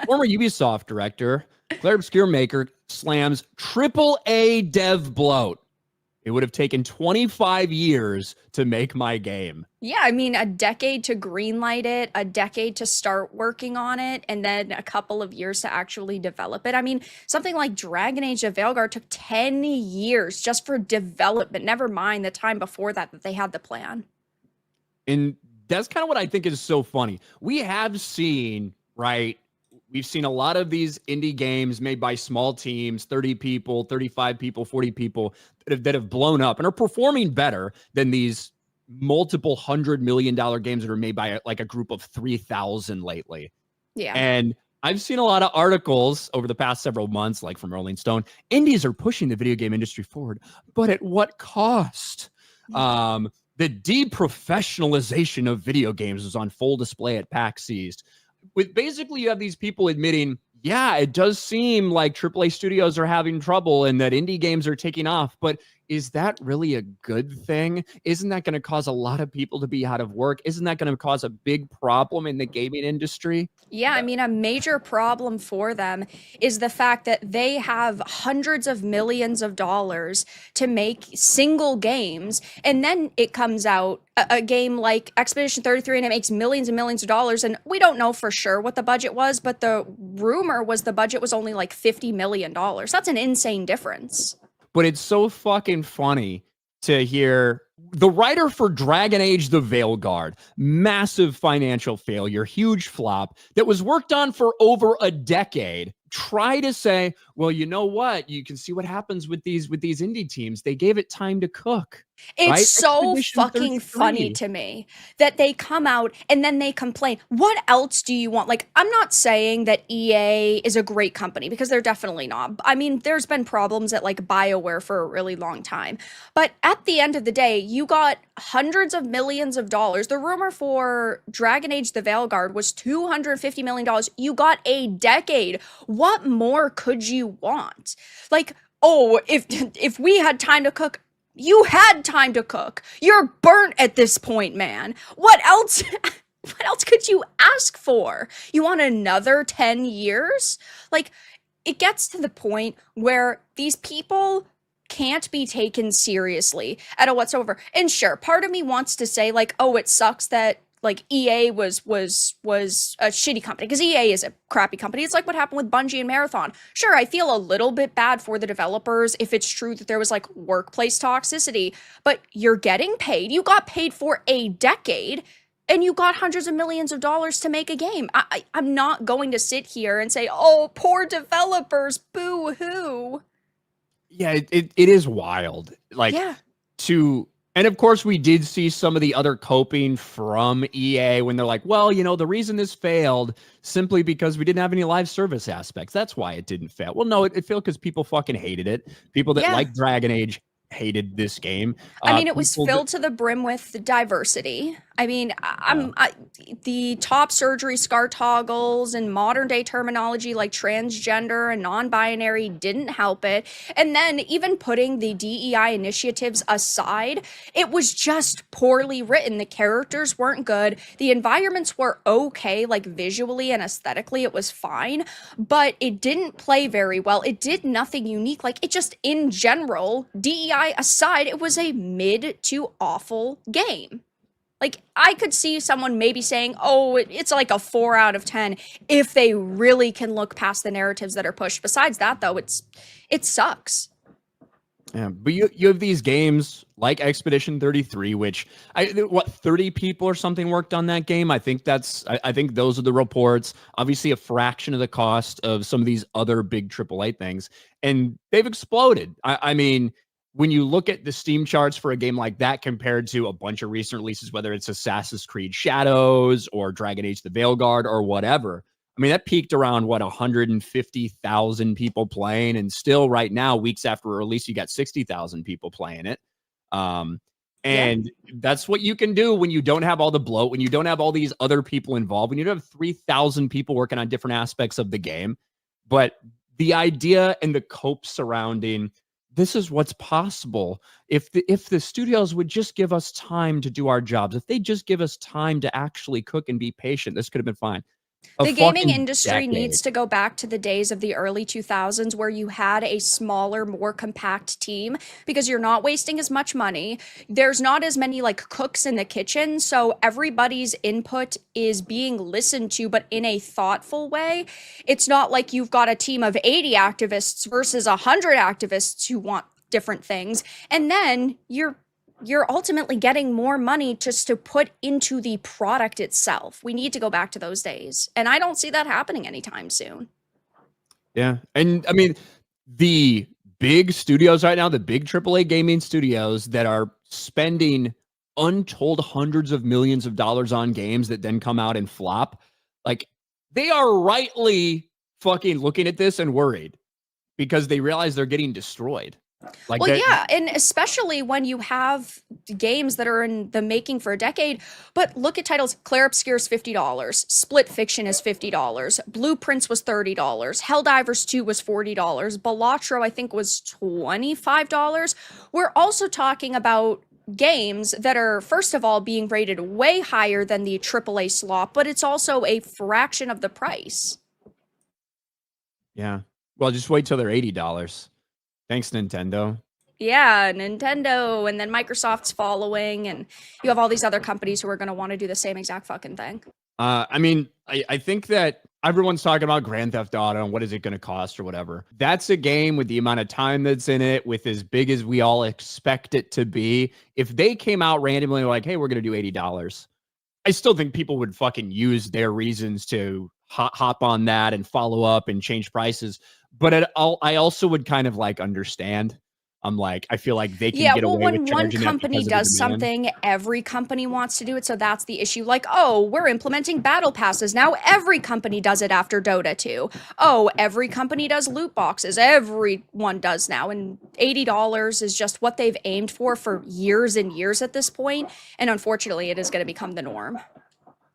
Former Ubisoft director, Claire Obscure maker, slams AAA dev bloat. It would have taken 25 years to make my game. Yeah, I mean, a decade to greenlight it, a decade to start working on it, and then a couple of years to actually develop it. I mean, something like Dragon Age of Veilguard took 10 years just for development, never mind the time before that they had the plan. And that's kind of what I think is so funny. We have seen, right? We've seen a lot of these indie games made by small teams, 30 people, 35 people, 40 people that have blown up and are performing better than these multiple $100 million games that are made by like a group of 3,000 lately. Yeah. And I've seen a lot of articles over the past several months, like from Rolling Stone. Indies are pushing the video game industry forward, but at what cost? The deprofessionalization of video games is on full display at PAX East. With basically, you have these people admitting, yeah, it does seem like AAA studios are having trouble and that indie games are taking off, but is that really a good thing? Isn't that going to cause a lot of people to be out of work? Isn't that going to cause a big problem in the gaming industry? Yeah, I mean, a major problem for them is the fact that they have hundreds of millions of dollars to make single games, and then it comes out a game like Expedition 33 and it makes millions and millions of dollars, and we don't know for sure what the budget was, but the rumor was the budget was only like $50 million. That's an insane difference. But it's so fucking funny to hear the writer for Dragon Age the Veilguard, massive financial failure, huge flop that was worked on for over a decade, try to say, well, you know what? You can see what happens with these indie teams. They gave it time to cook. It's right? so Expedition fucking 33. funny to me that they come out and then they complain. What else do you want? Like, I'm not saying that EA is a great company because they're definitely not. I mean, there's been problems at like BioWare for a really long time. But at the end of the day, you got hundreds of millions of dollars. The rumor for Dragon Age the Veilguard was $250 million. You got a decade. What more could you want? Like, oh, if we had time to cook, you had time to cook. You're burnt at this point, man. What else? What else could you ask for? You want another 10 years? Like, it gets to the point where these people can't be taken seriously at all whatsoever. And sure, part of me wants to say, like, oh, it sucks that like EA was a shitty company because EA is a crappy company. It's like what happened with Bungie and Marathon. Sure, I feel a little bit bad for the developers if it's true that there was like workplace toxicity, but you're getting paid. You got paid for a decade and you got hundreds of millions of dollars to make a game. I'm not going to sit here and say, oh, poor developers, boo-hoo. Yeah, it is wild. Like, yeah. And of course, we did see some of the other coping from EA when they're like, well, you know, the reason this failed simply because we didn't have any live service aspects. That's why it didn't fail. Well, no, it failed because people fucking hated it. People that like Dragon Age hated this game. I mean, it was filled to the brim with diversity. I mean, the top surgery scar toggles and modern day terminology like transgender and non-binary didn't help it. And then even putting the DEI initiatives aside, it was just poorly written. The characters weren't good. The environments were okay, like visually and aesthetically, it was fine, but it didn't play very well. It did nothing unique. Like, it just, in general, DEI aside, it was a mid to awful game. Like, I could see someone maybe saying, oh, it's like a 4 out of 10 if they really can look past the narratives that are pushed. Besides that, though, it sucks. Yeah, but you have these games like Expedition 33, which 30 people or something worked on that game. I think those are the reports. Obviously, a fraction of the cost of some of these other big AAA things, and they've exploded. I mean, when you look at the Steam charts for a game like that compared to a bunch of recent releases, whether it's Assassin's Creed Shadows or Dragon Age the Veilguard or whatever, I mean, that peaked around, 150,000 people playing, and still right now, weeks after release, you got 60,000 people playing it. And that's what you can do when you don't have all the bloat, when you don't have all these other people involved, when you don't have 3,000 people working on different aspects of the game. But the idea and the cope surrounding this is what's possible if the studios would just give us time to do our jobs, if they just give us time to actually cook and be patient, this could have been fine. A The gaming fucking industry decade. needs to go back to the days of the early 2000s where you had a smaller, more compact team because you're not wasting as much money. There's not as many like cooks in the kitchen, so everybody's input is being listened to, but in a thoughtful way. It's not like you've got a team of 80 activists versus 100 activists who want different things. And then you're ultimately getting more money just to put into the product itself. We need to go back to those days. And I don't see that happening anytime soon. Yeah. And I mean, the big studios right now, the big AAA gaming studios that are spending untold hundreds of millions of dollars on games that then come out and flop, like they are rightly fucking looking at this and worried because they realize they're getting destroyed. Like Well, that. yeah, and especially when you have games that are in the making for a decade. But look at titles. Claire Obscure's $50. Split Fiction is $50. Blueprints was $30. Helldivers 2 was $40. Balatro, I think, was $25. We're also talking about games that are, first of all, being rated way higher than the AAA slot, but it's also a fraction of the price. Yeah. Well, just wait till they're $80. Thanks, Nintendo. Yeah, Nintendo, and then Microsoft's following, and you have all these other companies who are going to want to do the same exact fucking thing. I mean, I think that everyone's talking about Grand Theft Auto and what is it going to cost or whatever. That's a game with the amount of time that's in it, with as big as we all expect it to be. If they came out randomly like, hey, we're going to do $80, I still think people would fucking use their reasons to hop on that and follow up and change prices. But I also would kind of like understand. I'm like, I feel like they can Yeah, get well, away with when one charging that company because of the does demand. something, every company wants to do it. So that's the issue. Like, oh, we're implementing battle passes. Now every company does it after Dota 2. Oh, every company does loot boxes. Everyone does now. And $80 is just what they've aimed for years and years at this point. And unfortunately, it is going to become the norm.